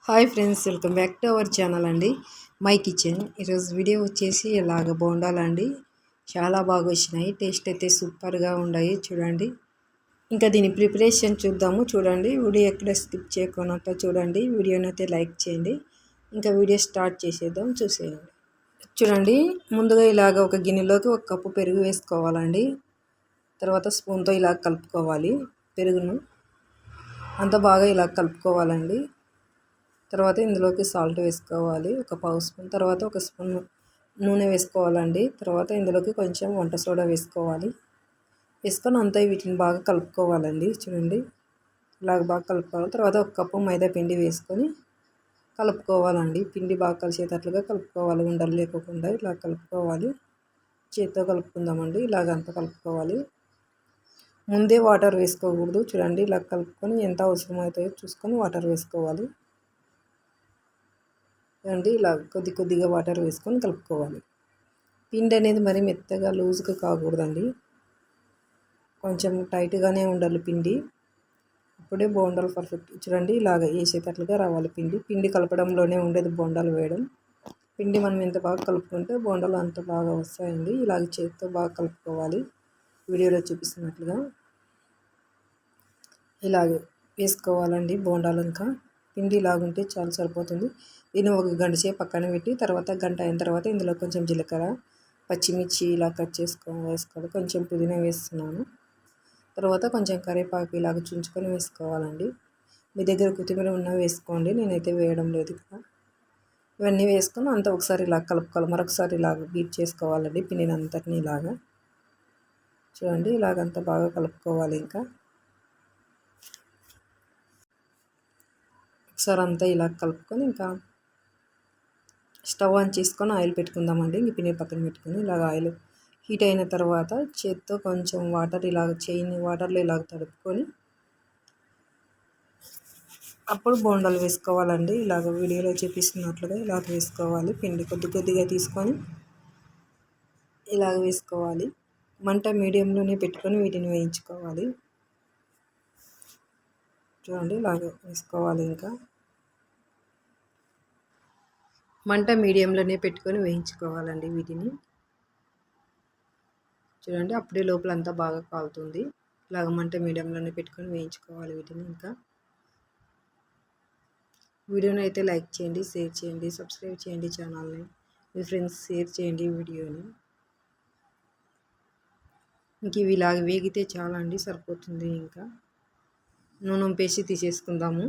Hi friends, welcome back to our channel అండి. My kitchen. ఈరోజు video వచ్చేసి ఇలాగ బోండాలండి. చాలా బాగా వచ్చినాయి. టేస్ట్ అయితే సూపర్గా ఉన్నాయి. చూడండి. ఇంకా దీని ప్రిపరేషన్ చూద్దాము. చూడండి, వీడియో ఎక్కడ స్కిప్ చేయకుండా చూడండి. వీడియోని అయితే లైక్ చేయండి. ఇంకా వీడియో స్టార్ట్ చేసేద్దాం, చూసేయండి. చూడండి, ముందుగా ఇలాగ ఒక గిన్నెలోకి ఒక కప్పు పెరుగు వేసుకోవాలండి. తర్వాత స్పూన్తో ఇలా కలుపుకోవాలి. పెరుగును అంతా బాగా ఇలా కలుపుకోవాలండి. తర్వాత ఇందులోకి సాల్ట్ వేసుకోవాలి, ఒక పావు స్పూన్. తర్వాత ఒక స్పూన్ నూనె వేసుకోవాలండి. తర్వాత ఇందులోకి కొంచెం వంట సోడా వేసుకోవాలి. వేసుకొని అంతా వీటిని బాగా కలుపుకోవాలండి. చూడండి, ఇలాగ బాగా కలుపుకోవాలి. తర్వాత ఒక కప్పు మైదా పిండి వేసుకొని కలుపుకోవాలండి. పిండి బాగా కలిసేటట్లుగా కలుపుకోవాలి, ఉండలు లేకుండా ఇలా కలుపుకోవాలి. చేతితో కలుపుకుందామండి. ఇలాగంతా కలుపుకోవాలి. ముందే వాటర్ వేసుకోకూడదు. చూడండి, ఇలా కలుపుకొని ఎంత అవసరం అవుతాయో చూసుకొని వాటర్ వేసుకోవాలి. అండి ఇలా కొద్ది కొద్దిగా వాటర్ వేసుకొని కలుపుకోవాలి. పిండి అనేది మరి మెత్తగా లూజ్గా కాకూడదండి, కొంచెం టైట్గానే ఉండాలి పిండి. అప్పుడే బోండాలు పర్ఫెక్ట్. చూడండి, ఇలాగ వేసేటట్లుగా రావాలి. పిండి కలపడంలోనే ఉండేది బోండాలు వేయడం. పిండి మనం ఎంత బాగా కలుపుకుంటే బోండాలు అంత బాగా వస్తాయండి. ఇలాగ చేతితో బాగా కలుపుకోవాలి. వీడియోలో చూపిస్తున్నట్లుగా ఇలాగే వేసుకోవాలండి బోండాలు. ఇంకా పిండి ఇలాగుంటే చాలా సరిపోతుంది. దీన్ని ఒక గంట సేపు పక్కన పెట్టి తర్వాత గంట అయిన తర్వాత ఇందులో కొంచెం జీలకర్ర, పచ్చిమిర్చి ఇలా కట్ వేసుకోవాలి. కొంచెం పుదీనా వేస్తున్నాను. తర్వాత కొంచెం కరివేపాకు ఇలాగ చుంచుకొని వేసుకోవాలండి. మీ దగ్గర కొత్తిమీర ఉన్నా వేసుకోండి, నేనైతే వేయడం లేదు ఇక్కడ. ఇవన్నీ వేసుకొని అంతా ఒకసారి ఇలా కలుపుకోవాలి. మరొకసారి ఇలాగ బీట్ చేసుకోవాలండి పిండిని అంతటిని ఇలాగా. చూడండి, ఇలాగంతా బాగా కలుపుకోవాలి. ఇంకా ఒకసారి అంతా ఇలా కలుపుకొని ఇంకా స్టవ్ ఆన్ చేసుకొని ఆయిల్ పెట్టుకుందామండి. ఇంక పిండి పక్కన పెట్టుకొని ఇలాగ ఆయిల్ హీట్ అయిన తర్వాత చేత్తో కొంచెం వాటర్ ఇలాగ వాటర్లో ఇలాగ తడుపుకొని అప్పుడు బోండాలు వేసుకోవాలండి. ఇలాగ వీడియోలో చూపిస్తున్నట్లుగా ఇలాగ వేసుకోవాలి. పిండి కొద్ది కొద్దిగా తీసుకొని ఇలాగ వేసుకోవాలి. మంట మీడియంలోనే పెట్టుకొని వీటిని వేయించుకోవాలి. చూడండి, ఇలాగ వేసుకోవాలి. ఇంకా మంట మీడియంలోనే పెట్టుకొని వేయించుకోవాలండి వీటిని. చూడండి, అప్పుడే లోపల అంతా బాగా కాలుతుంది. ఇలాగ మంట మీడియంలోనే పెట్టుకొని వేయించుకోవాలి వీటిని. ఇంకా వీడియోని అయితే లైక్ చేయండి, షేర్ చేయండి, సబ్స్క్రైబ్ చేయండి ఛానల్ని. మీ ఫ్రెండ్స్ షేర్ చేయండి వీడియోని. ఇంక ఇవి ఇలాగ వేగితే చాలా అండి, సరిపోతుంది. ఇంకా నూనె వంపేసి తీసేసుకుందాము.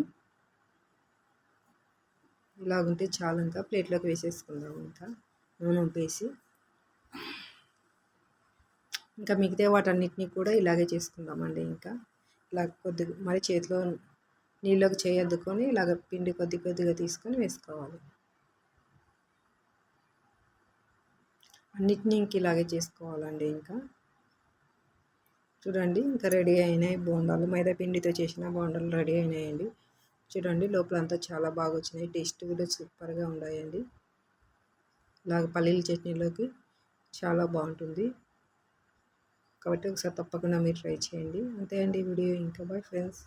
ఇలాగుంటే చాలా. ఇంకా ప్లేట్లోకి వేసేసుకుందాము. ఇంకా నూనె వంపేసి ఇంకా మిగతా వాటన్నిటిని కూడా ఇలాగే చేసుకుందామండి. ఇంకా ఇలా కొద్దిగా మరి చేతిలో నీళ్ళకి చేయద్దుకొని ఇలాగ పిండి కొద్ది కొద్దిగా తీసుకొని వేసుకోవాలి. అన్నిటినీ ఇంక ఇలాగే చేసుకోవాలండి. ఇంకా చూడండి, ఇంకా రెడీ అయినాయి బోండాలు. మైదా పిండితో చేసిన బోండాలు రెడీ అయినాయండి. చూడండి, లోపల అంతా చాలా బాగా వచ్చినాయి. టేస్ట్ కూడా సూపర్గా ఉన్నాయండి. ఇలాగ పల్లీల చట్నీలోకి చాలా బాగుంటుంది. కాబట్టి ఒకసారి తప్పకుండా మీరు ట్రై చేయండి. అంతే అండి వీడియో. ఇంకా బాయ్ ఫ్రెండ్స్.